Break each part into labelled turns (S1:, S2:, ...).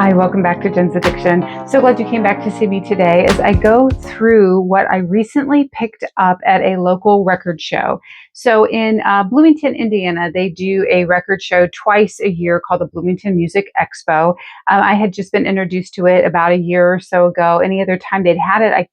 S1: Hi, welcome back to Jen's Addiction. So glad you came back to see me today as I go through what I recently picked up at a local record show. So in Bloomington, Indiana, they do a record show twice a year called the Bloomington Music Expo. I had just been introduced to it about a year or so ago. Any other time they'd had it,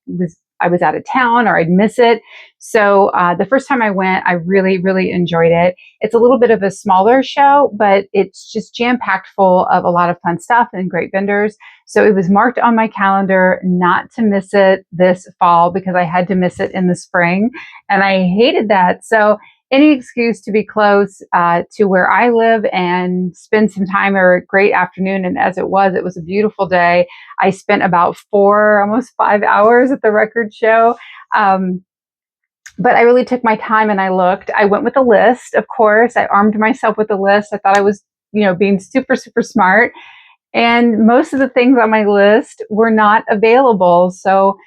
S1: I was out of town or I'd miss it. So the first time I went, I really enjoyed it. It's a little bit of a smaller show, but it's just jam-packed full of a lot of fun stuff and great vendors. So it was marked on my calendar not to miss it this fall because I had to miss it in the spring. And I hated that. So any excuse to be close to where I live and spend some time or a great afternoon. And as it was a beautiful day. I spent about almost 5 hours at the record show. But I really took my time and I looked. I went with a list, of course. I armed myself with a list. I thought I was, being super smart. And most of the things on my list were not available. So,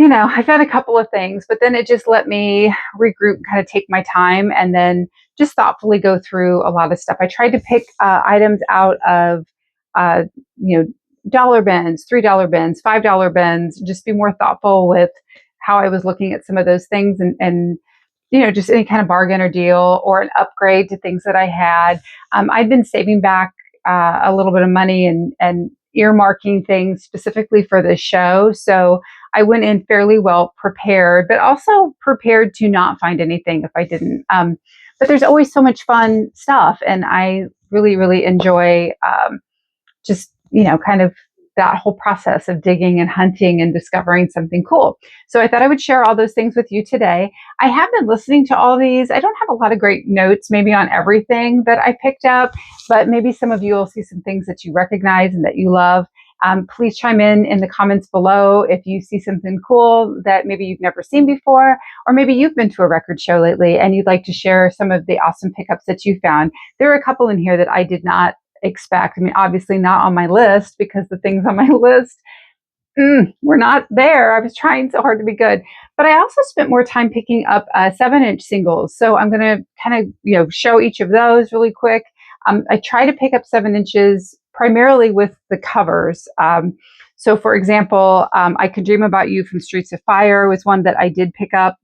S1: I found a couple of things, but then it just let me regroup, kind of take my time and then just thoughtfully go through a lot of stuff. I tried to pick items out of, uh, dollar bins, $3 bins, $5 bins, just be more thoughtful with how I was looking at some of those things and just any kind of bargain or deal or an upgrade to things that I had. I'd been saving back a little bit of money and earmarking things specifically for this show. So I went in fairly well prepared, but also prepared to not find anything if I didn't. But there's always so much fun stuff. And I really enjoy just, kind of that whole process of digging and hunting and discovering something cool. So I thought I would share all those things with you today. I have been listening to all these. I don't have a lot of great notes maybe on everything that I picked up, but maybe some of you will see some things that you recognize and that you love. Please chime in the comments below if you see something cool that maybe you've never seen before, or maybe you've been to a record show lately and you'd like to share some of the awesome pickups that you found. There are a couple in here that I did not expect. I mean, obviously not on my list because the things on my list were not there. I was trying so hard to be good. But I also spent more time picking up 7-inch singles. So I'm going to kind of, show each of those really quick. I try to pick up 7 inches primarily with the covers. So for example, I Could Dream About You from Streets of Fire was one that I did pick up.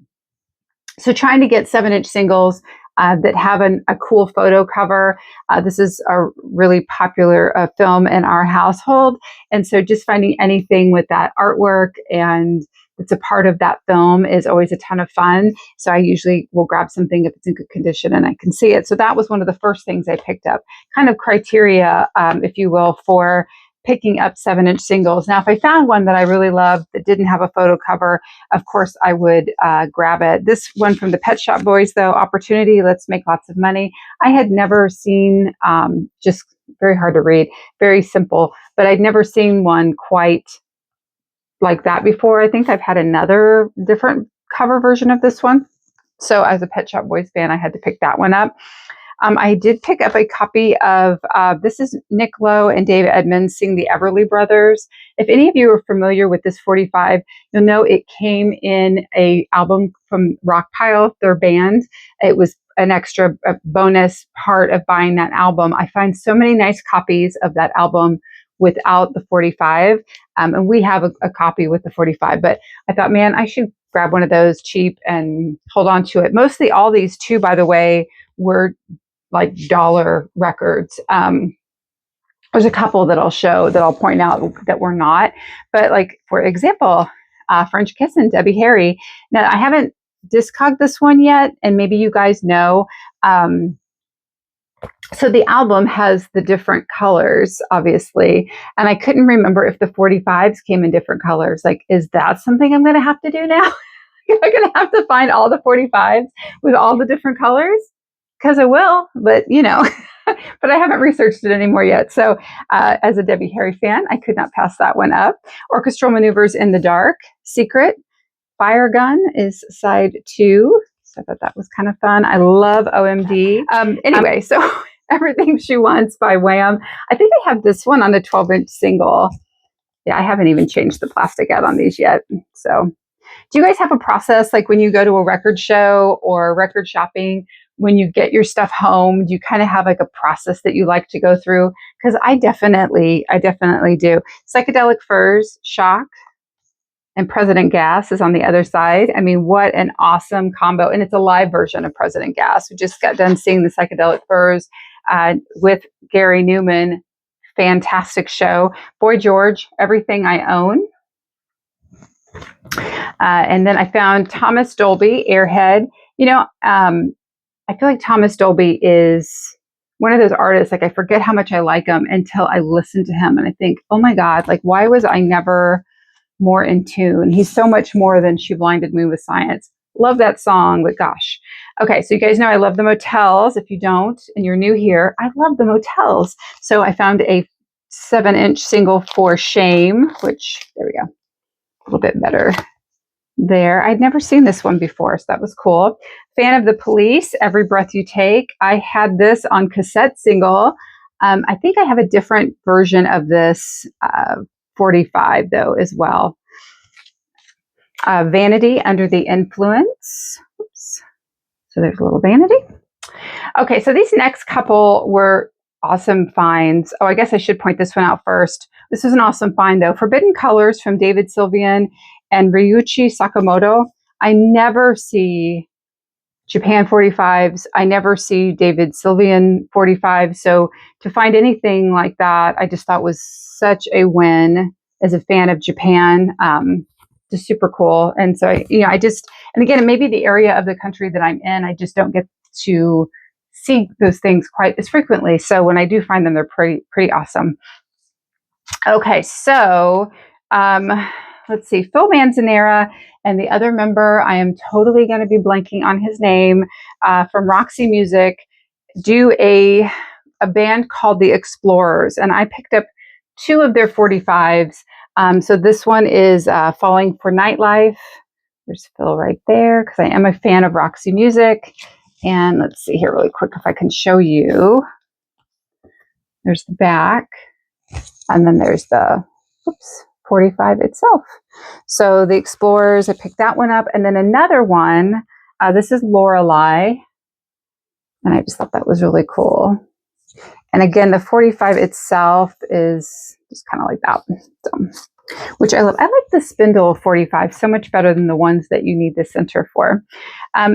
S1: So trying to get 7-inch singles that have a cool photo cover. This is a really popular film in our household. And so just finding anything with that artwork and it's a part of that film is always a ton of fun. So I usually will grab something if it's in good condition and I can see it. So that was one of the first things I picked up, kind of criteria, if you will, for picking up 7-inch singles. Now, if I found one that I really loved that didn't have a photo cover, of course, I would grab it. This one from the Pet Shop Boys, though, Opportunity, Let's Make Lots of Money. I had never seen, just very hard to read, very simple, but I'd never seen one quite like that before. I think I've had another different cover version of this one. So as a Pet Shop Boys fan, I had to pick that one up. I did pick up a copy of, this is Nick Lowe and Dave Edmunds sing the Everly Brothers. If any of you are familiar with this 45, you'll know it came in a album from Rockpile, their band. It was an extra bonus part of buying that album. I find so many nice copies of that album without the 45. And we have a copy with the 45, but I thought, man, I should grab one of those cheap and hold on to it. Mostly all these too, by the way, were like dollar records. There's a couple that I'll point out that were not, but like, for example, French Kissin', Debbie Harry. Now I haven't discogged this one yet, and maybe you guys know. So the album has the different colors, obviously, and I couldn't remember if the 45s came in different colors. Like, is that something I'm going to have to do now? I'm going to have to find all the 45s with all the different colors? Because I will, but but I haven't researched it anymore yet. So as a Debbie Harry fan, I could not pass that one up. Orchestral Maneuvers in the Dark, Secret, Fire Gun is side 2. So I thought that was kind of fun. I love OMD. Anyway, so Everything She Wants by Wham. I think I have this one on the 12-inch single. Yeah, I haven't even changed the plastic out on these yet. So do you guys have a process like when you go to a record show or record shopping when you get your stuff home, do you kind of have like a process that you like to go through? Because I definitely do. Psychedelic Furs, Shock, and President Gas is on the other side. I mean, what an awesome combo. And it's a live version of President Gas. We just got done seeing the Psychedelic Furs with Gary Newman. Fantastic show. Boy George, Everything I Own. And then I found Thomas Dolby, Airhead. I feel like Thomas Dolby is one of those artists, like I forget how much I like him until I listen to him and I think, oh my God, like why was I never more in tune? He's so much more than She Blinded Me with Science. Love that song, but gosh. Okay, so you guys know I love the Motels. If you don't and you're new here, I love the Motels. So I found a 7-inch single for Shame, which, there we go, a little bit better there. I'd never seen this one before, so that was cool. Fan of the Police, Every Breath You Take. I had this on cassette single. I think I have a different version of this 45 though as well. Vanity, Under the Influence. Oops. So there's a little Vanity. Okay, so these next couple were awesome finds. Oh, I guess I should point this one out first. This was an awesome find though. Forbidden Colors from David Sylvian and Ryuichi Sakamoto. I never see Japan 45s. I never see David Sylvian 45s. So to find anything like that, I just thought was such a win as a fan of Japan. Just super cool. And so, and again, maybe the area of the country that I'm in, I just don't get to see those things quite as frequently. So when I do find them, they're pretty awesome. Okay, so let's see, Phil Manzanera and the other member, I am totally going to be blanking on his name, from Roxy Music, do a band called The Explorers, and I picked up 2 of their 45s. So this one is Falling for Nightlife. There's Phil right there, because I am a fan of Roxy Music. And let's see here really quick if I can show you. There's the back, and then there's the 45 itself. So The Explorers, I picked that one up. And then another one, this is Lorelei. And I just thought that was really cool. And again, the 45 itself is just kind of like that, so, which I love. I like the spindle 45 so much better than the ones that you need the center for.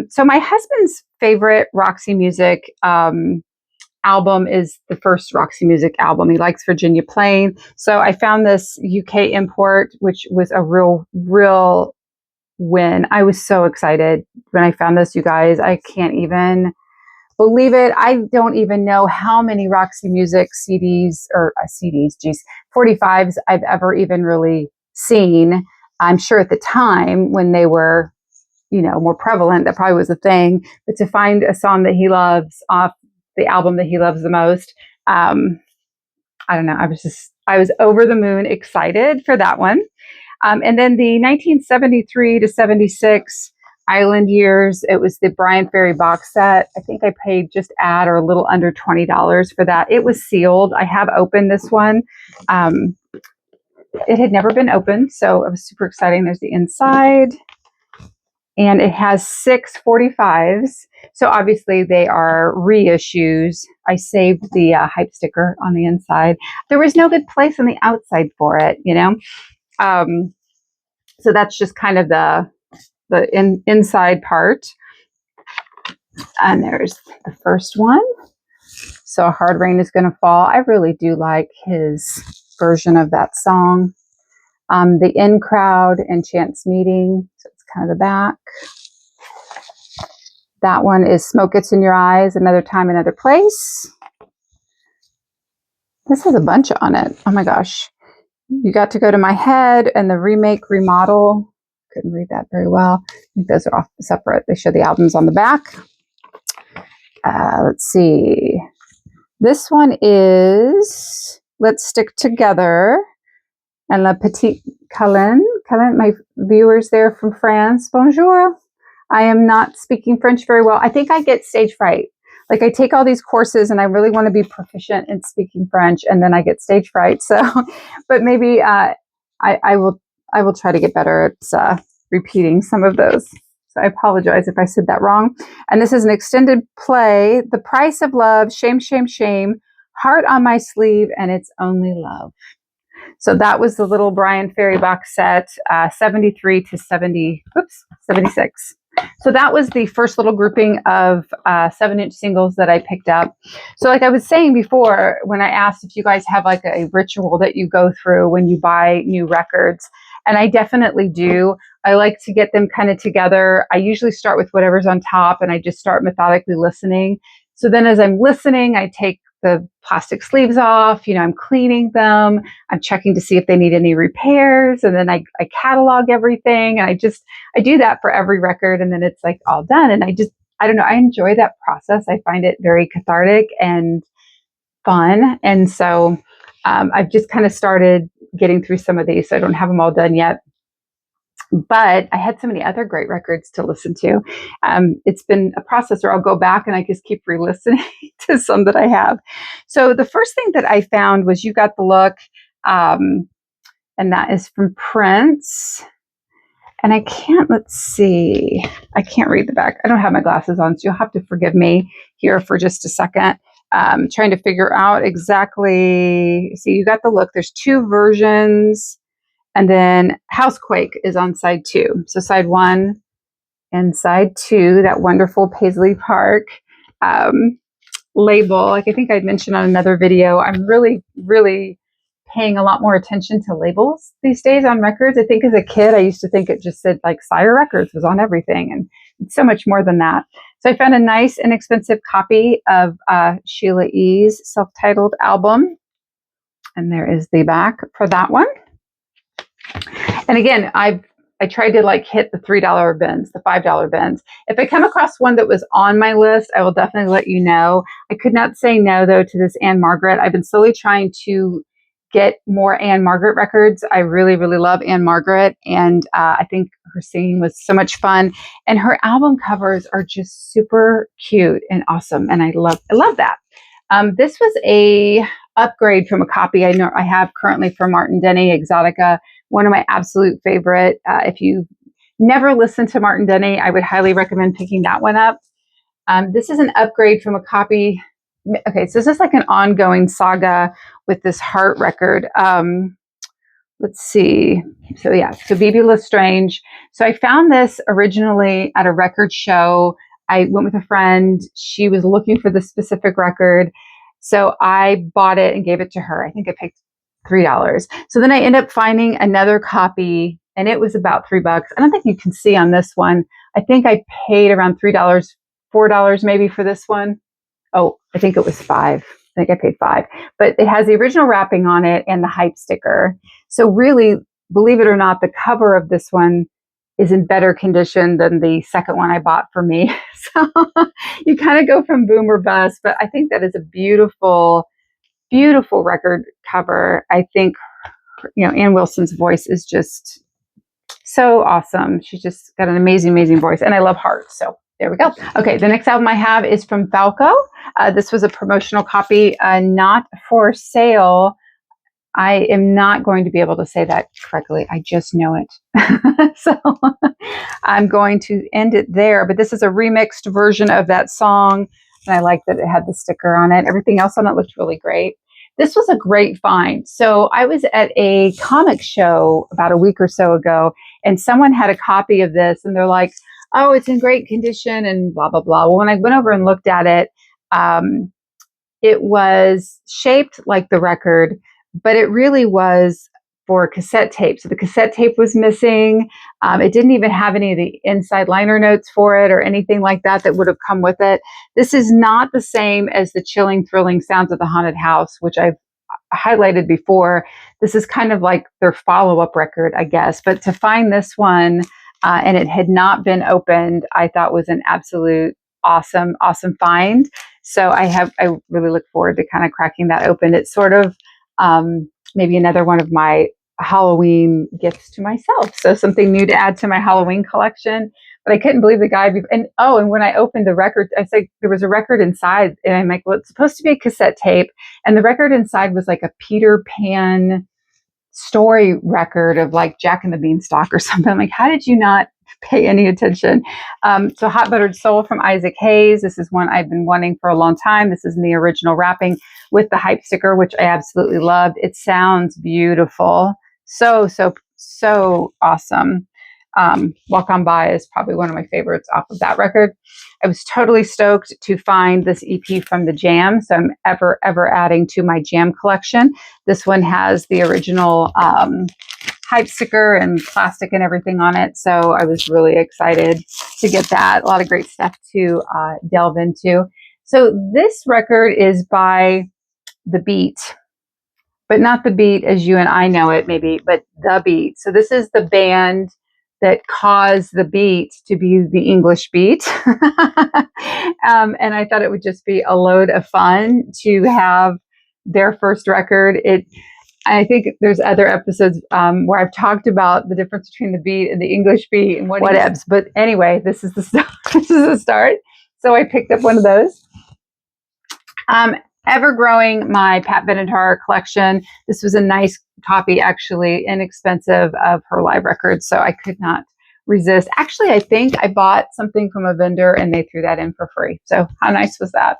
S1: So my husband's favorite Roxy Music album is the first Roxy Music album. He likes Virginia Plain. So I found this UK import, which was a real win. I was so excited when I found this, you guys. I can't even believe it. I don't even know how many Roxy Music CDs, 45s I've ever even really seen. I'm sure at the time when they were, more prevalent, that probably was a thing. But to find a song that he loves off the album that he loves the most, I don't know. I was over the moon excited for that one. And then the 1973 to 76 Island Years, it was the Brian Ferry box set. I think I paid just at or a little under $20 for that. It was sealed. I have opened this one. It had never been opened, so it was super exciting. There's the inside. And it has 6 45s. So obviously they are reissues. I saved the hype sticker on the inside. There was no good place on the outside for it, So that's just kind of the inside part. And there's the first one. So Hard Rain Is Gonna Fall. I really do like his version of that song. The In Crowd and Chance Meeting. So it's kind of the back. That one is Smoke Gets in Your Eyes, Another Time, Another Place. This has a bunch on it. Oh my gosh. You Got to Go to My Head and the Remake Remodel. Couldn't read that very well. I think those are off separate. They show the albums on the back. Let's see. This one is Let's Stick Together and La Petite Câlin. Câlin, my viewers there from France. Bonjour. I am not speaking French very well. I think I get stage fright. Like I take all these courses and I really want to be proficient in speaking French, and then I get stage fright. So, but maybe I will try to get better at repeating some of those So I apologize if I said that wrong. And this is an extended play, The Price of Love, Shame, Shame, Shame, Heart on My Sleeve, and It's Only Love. So that was the little Brian Ferry box set, 73 to 76. So that was the first little grouping of 7-inch singles that I picked up. So like I was saying before, when I asked if you guys have like a ritual that you go through when you buy new records, and I definitely do. I like to get them kind of together. I usually start with whatever's on top and I just start methodically listening. So then as I'm listening, I take the plastic sleeves off, I'm cleaning them. I'm checking to see if they need any repairs. And then I catalog everything. And I do that for every record. And then it's like all done. And I don't know, I enjoy that process. I find it very cathartic and fun. And so I've just kind of started getting through some of these. So I don't have them all done yet. But I had so many other great records to listen to. It's been a process where I'll go back and I just keep re-listening to some that I have. So the first thing that I found was You Got the Look, and that is from Prince. And I can't read the back. I don't have my glasses on, so you'll have to forgive me here for just a second. Trying to figure out exactly, see, You Got the Look. There's 2 versions. And then Housequake is on side 2. So side 1 and side 2, that wonderful Paisley Park label. Like I think I mentioned on another video, I'm really, really paying a lot more attention to labels these days on records. I think as a kid, I used to think it just said like Sire Records was on everything. And it's so much more than that. So I found a nice, inexpensive copy of Sheila E.'s self-titled album. And there is the back for that one. And again, I tried to like hit the $3 bins, the $5 bins. If I come across one that was on my list, I will definitely let you know. I could not say no though to this Anne Margaret. I've been slowly trying to get more Anne Margaret records. I really, really love Anne Margaret. And I think her singing was so much fun. And her album covers are just super cute and awesome. And I love that. This was a upgrade from a copy I know I have currently from Martin Denny, Exotica, one of my absolute favorite. If you never listened to Martin Denny, I would highly recommend picking that one up. This is an upgrade from a copy. Okay, so this is like an ongoing saga with this Heart record. Let's see. So Bibi Lestrange. So I found this originally at a record show. I went with a friend. She was looking for this specific record. So I bought it and gave it to her. I think I picked $3. So then I ended up finding another copy and it was about $3. I don't think you can see on this one. I think I paid around $3, $4 maybe for this one. Oh, I think it was $5. I think I paid $5, but it has the original wrapping on it and the hype sticker. So really, believe it or not, the cover of this one is in better condition than the second one I bought for me. So you kind of go from boom or bust, but I think that is a beautiful, beautiful record cover. I think, Ann Wilson's voice is just so awesome. She's just got an amazing, amazing voice. And I love Heart. So there we go. Okay, the next album I have is from Falco. This was a promotional copy, not for sale. I am not going to be able to say that correctly. I just know it. So I'm going to end it there. But this is a remixed version of that song. And I like that it had the sticker on it. Everything else on it looked really great. This was a great find. So I was at a comic show about a week or so ago, and someone had a copy of this, and they're like, oh, it's in great condition and blah, blah, blah. Well, when I went over and looked at it, it was shaped like the record, but it really was for cassette tape. So the cassette tape was missing. It didn't even have any of the inside liner notes for it or anything like that that would have come with it. This is not the same as the chilling, thrilling sounds of the haunted house, which I've highlighted before. This is kind of like their follow-up record, I guess. But to find this one, and it had not been opened, I thought was an absolute awesome, awesome find. So I really look forward to kind of cracking that open. It's sort of maybe another one of my Halloween gifts to myself. So something new to add to my Halloween collection. But I couldn't believe the guy. And when I opened the record, I said there was a record inside. And I'm like, well, it's supposed to be a cassette tape. And the record inside was like a Peter Pan story record of like Jack and the Beanstalk or something. I'm like, how did you not pay any attention. So Hot Buttered Soul from Isaac Hayes. This is one I've been wanting for a long time. This is in the original wrapping with the hype sticker, which I absolutely loved. It sounds beautiful. So, so, so awesome. Walk On By is probably one of my favorites off of that record. I was totally stoked to find this EP from the Jam. So I'm ever adding to my Jam collection. This one has the original hype sticker and plastic and everything on it. So I was really excited to get that. A lot of great stuff to delve into. So this record is by The Beat, but not The Beat as you and I know it, maybe, but The Beat. So this is the band that caused the beat to be the English beat. And I thought it would just be a load of fun to have their first record. I think there's other episodes where I've talked about the difference between the beat and the English beat and whatevs. But anyway, this is the start. This is the start. So I picked up one of those. Ever growing my Pat Benatar collection. This was a nice copy, actually, inexpensive, of her live records. So I could not resist. Actually, I think I bought something from a vendor and they threw that in for free. So how nice was that?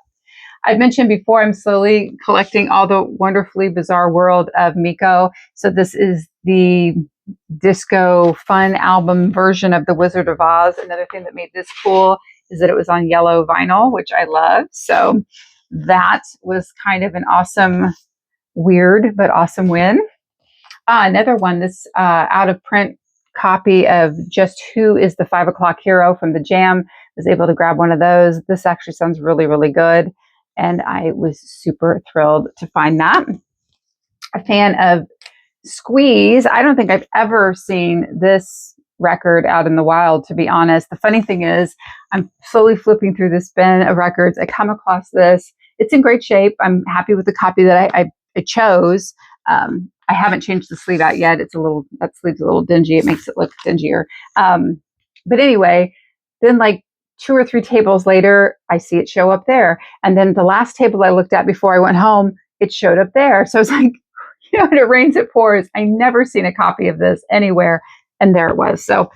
S1: I've mentioned before, I'm slowly collecting All the Wonderfully Bizarre World of Miko. So this is the disco fun album version of The Wizard of Oz. Another thing that made this cool is that it was on yellow vinyl, which I love. So that was kind of an awesome, weird, but awesome win. Another one, this out of print copy of Just Who is the 5 O'Clock Hero from the Jam. Was able to grab one of those. This actually sounds really, really good. And I was super thrilled to find that. A fan of Squeeze. I don't think I've ever seen this record out in the wild, to be honest. The funny thing is, I'm slowly flipping through this bin of records. I come across this. It's in great shape. I'm happy with the copy that I chose. I haven't changed the sleeve out yet. That sleeve's a little dingy. It makes it look dingier. But anyway, then like 2 or 3 tables later, I see it show up there. And then the last table I looked at before I went home, it showed up there. So it's like, when it rains, it pours. I never seen a copy of this anywhere. And there it was. So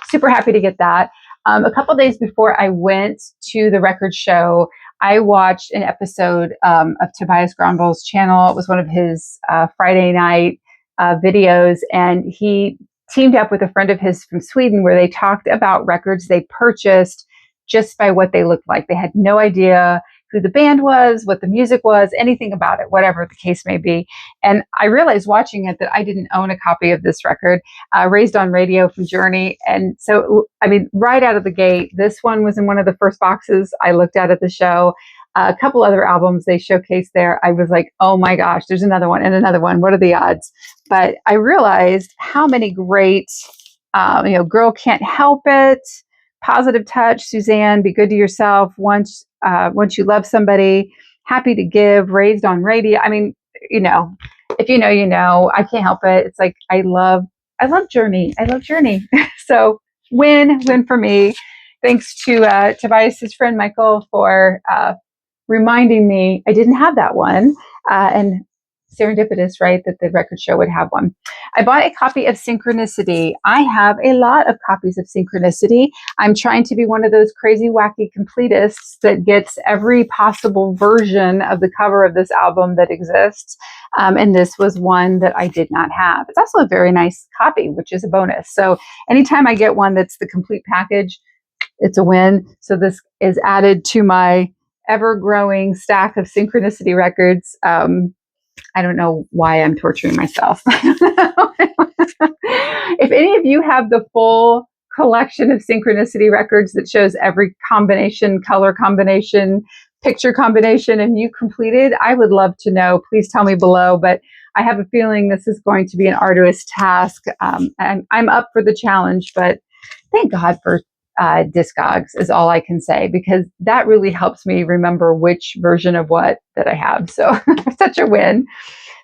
S1: super happy to get that. A couple days before I went to the record show, I watched an episode of Tobias Granville's channel. It was one of his Friday night videos. And he teamed up with a friend of his from Sweden where they talked about records they purchased just by what they looked like. They had no idea who the band was, what the music was, anything about it, whatever the case may be. And I realized watching it that I didn't own a copy of this record, Raised on Radio from Journey. And so, I mean, right out of the gate, this one was in one of the first boxes I looked at the show. A couple other albums they showcased there. I was like, oh my gosh, there's another one and another one. What are the odds? But I realized how many great, Girl Can't Help It, Positive Touch, Suzanne, Be Good to Yourself, Once You Love Somebody, Happy to Give, Raised on Radio. I mean, if you know, you know. I can't help it. It's like I love Journey. I love Journey. So win for me. Thanks to Tobias's friend Michael for reminding me I didn't have that one. And serendipitous, right, that the record show would have one. I bought a copy of Synchronicity. I have a lot of copies of Synchronicity. I'm trying to be one of those crazy, wacky completists that gets every possible version of the cover of this album that exists. And this was one that I did not have. It's also a very nice copy, which is a bonus. So anytime I get one that's the complete package, it's a win. So this is added to my ever-growing stack of Synchronicity records. I don't know why I'm torturing myself. If any of you have the full collection of Synchronicity records that shows every combination, color combination, picture combination, and you completed, I would love to know. Please tell me below. But I have a feeling this is going to be an arduous task. I'm up for the challenge, but thank God for Discogs is all I can say, because that really helps me remember which version of what that I have. So such a win.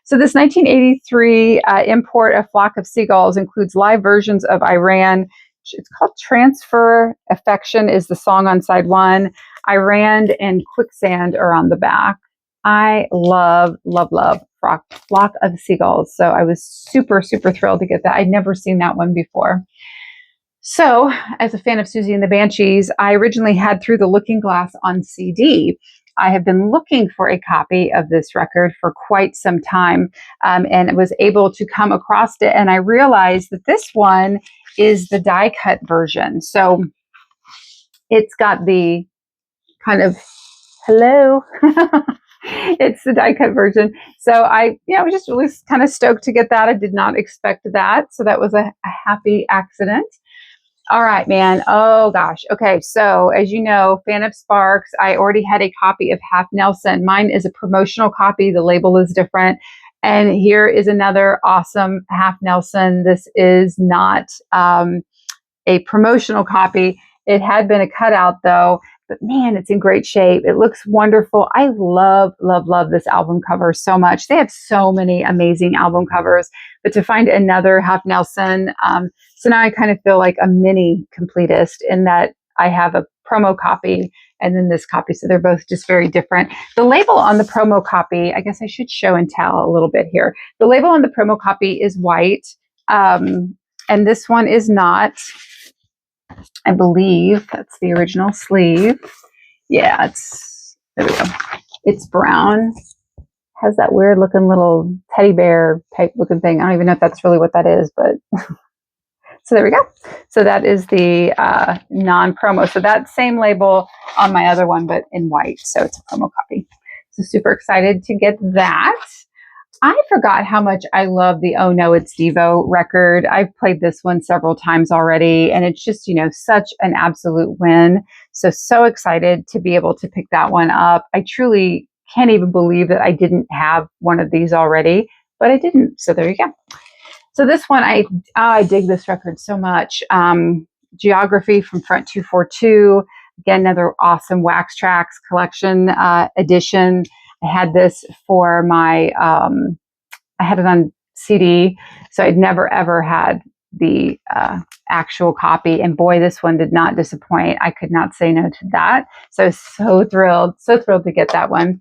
S1: So this 1983 import, A Flock of Seagulls, includes live versions of Iran. It's called Transfer Affection is the song on side 1. Iran and Quicksand are on the back. I love Flock of Seagulls. So I was super, super thrilled to get that. I'd never seen that one before. So, as a fan of Susie and the Banshees, I originally had Through the Looking Glass on CD. I have been looking for a copy of this record for quite some time, and was able to come across it. And I realized that this one is the die cut version. So it's got the kind of hello. It's the die cut version. So I was just really kind of stoked to get that. I did not expect that. So that was a happy accident. All right, man. Oh gosh. Okay. So as you know, fan of Sparks, I already had a copy of Half Nelson. Mine is a promotional copy. The label is different. And here is another awesome Half Nelson. This is not a promotional copy. It had been a cutout though, but man, it's in great shape. It looks wonderful. I love, love, love this album cover so much. They have so many amazing album covers, but to find another Half Nelson, so now I kind of feel like a mini completist in that I have a promo copy and then this copy. So they're both just very different. The label on the promo copy, I guess I should show and tell a little bit here. The label on the promo copy is white. And this one is not. I believe that's the original sleeve. Yeah, there we go. It's brown. Has that weird looking little teddy bear type looking thing. I don't even know if that's really what that is, but so there we go. So that is the non-promo. So that same label on my other one, but in white. So it's a promo copy. So super excited to get that. I forgot how much I love the Oh No, It's Devo record. I've played this one several times already, and it's just, such an absolute win. So excited to be able to pick that one up. I truly can't even believe that I didn't have one of these already, but I didn't. So there you go. So this one, I dig this record so much. Geography from Front 242. Again, another awesome Wax Tracks collection edition. I had this for my, I had it on CD, so I'd never ever had the actual copy. And boy, this one did not disappoint. I could not say no to that. So so thrilled to get that one.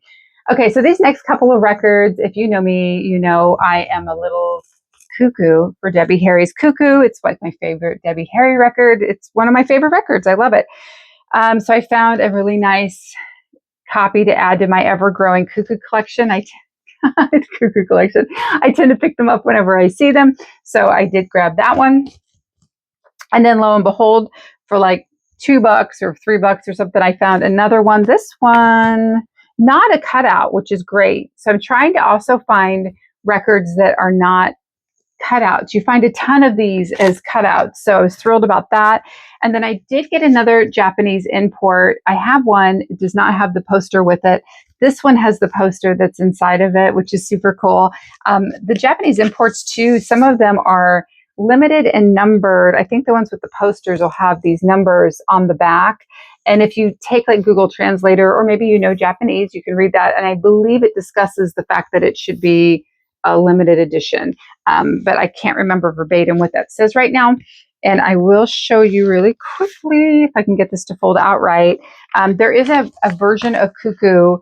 S1: Okay, so these next couple of records, if you know me, you know I am a little cuckoo for Debbie Harry's Cuckoo. It's like my favorite Debbie Harry record. It's one of my favorite records. I love it. So I found a really nice copy to add to my ever-growing cuckoo collection. Cuckoo collection. I tend to pick them up whenever I see them. So I did grab that one. And then lo and behold, for like $2 or $3 or something, I found another one. This one, not a cutout, which is great. So I'm trying to also find records that are not cutouts. You find a ton of these as cutouts. So I was thrilled about that. And then I did get another Japanese import. I have one. It does not have the poster with it. This one has the poster that's inside of it, which is super cool. The Japanese imports too, some of them are limited and numbered. I think the ones with the posters will have these numbers on the back. And if you take like Google Translator, or maybe Japanese, you can read that. And I believe it discusses the fact that it should be a limited edition. But I can't remember verbatim what that says right now. And I will show you really quickly if I can get this to fold out right. There is a version of Cuckoo,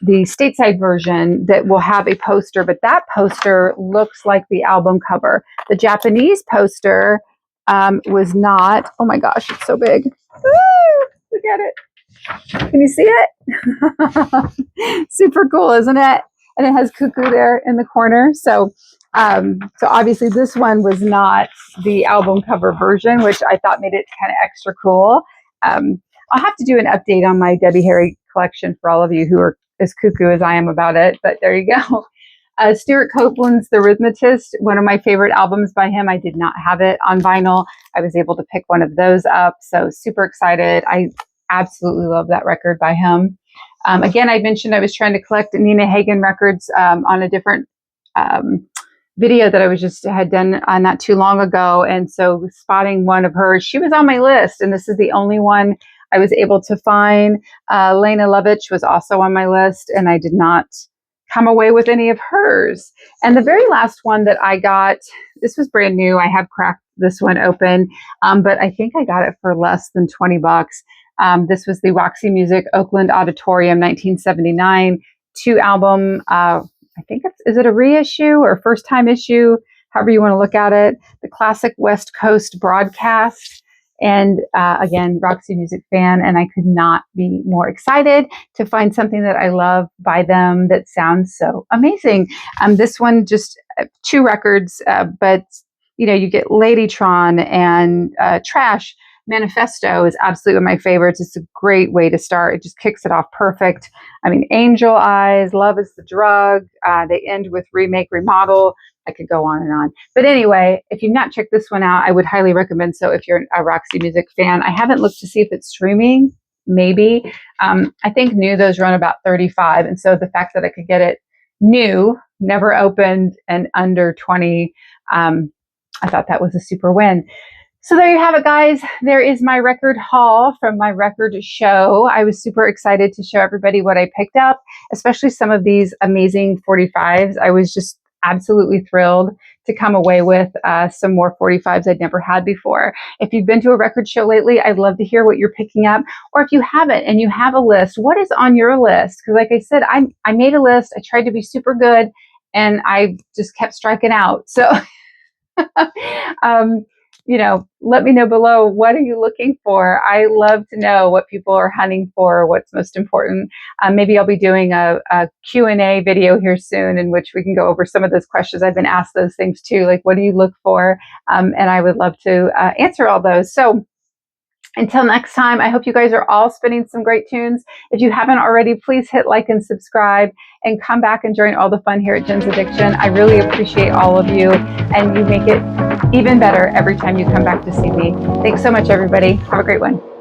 S1: the stateside version, that will have a poster, but that poster looks like the album cover. The Japanese poster was not. Oh my gosh, it's so big. Woo! Look at it. Can you see it? Super cool, isn't it? And it has Cuckoo there in the corner. So obviously this one was not the album cover version, which I thought made it kind of extra cool. I'll have to do an update on my Debbie Harry collection for all of you who are as cuckoo as I am about it. But there you go. Stuart Copeland's The Rhythmatist, one of my favorite albums by him. I did not have it on vinyl. I was able to pick one of those up. So super excited. I absolutely love that record by him. Again, I mentioned I was trying to collect Nina Hagen records on a different video that I had done not too long ago. And so spotting one of hers, she was on my list, and this is the only one I was able to find. Lena Lovitch was also on my list, and I did not come away with any of hers. And the very last one that I got, this was brand new. I have cracked this one open, but I think I got it for less than $20. This was the Waxy Music Oakland Auditorium 1979 album. I think is it a reissue or first time issue? However you want to look at it. The classic West Coast broadcast. And again, Roxy Music fan, and I could not be more excited to find something that I love by them that sounds so amazing. This one just 2 records, but you get Ladytron and Trash. Manifesto is absolutely one of my favorites. It's a great way to start. It just kicks it off perfect. I mean, Angel Eyes, Love is the Drug. They end with Remake, Remodel. I could go on and on. But anyway, if you've not checked this one out, I would highly recommend so if you're a Roxy Music fan. I haven't looked to see if it's streaming, maybe. I think new, those run about 35. And so the fact that I could get it new, never opened, and under 20, I thought that was a super win. So there you have it, guys. There is my record haul from my record show. I was super excited to show everybody what I picked up, especially some of these amazing 45s. I was just absolutely thrilled to come away with some more 45s I'd never had before. If you've been to a record show lately, I'd love to hear what you're picking up. Or if you haven't and you have a list, what is on your list? Because like I said, I made a list. I tried to be super good and I just kept striking out. So let me know below, what are you looking for? I love to know what people are hunting for, what's most important. Maybe I'll be doing a Q&A video here soon in which we can go over some of those questions. I've been asked those things too, like what do you look for? And I would love to answer all those. So until next time, I hope you guys are all spinning some great tunes. If you haven't already, please hit like and subscribe and come back and join all the fun here at Jen's Addiction. I really appreciate all of you, and you make it even better every time you come back to see me. Thanks so much, everybody. Have a great one.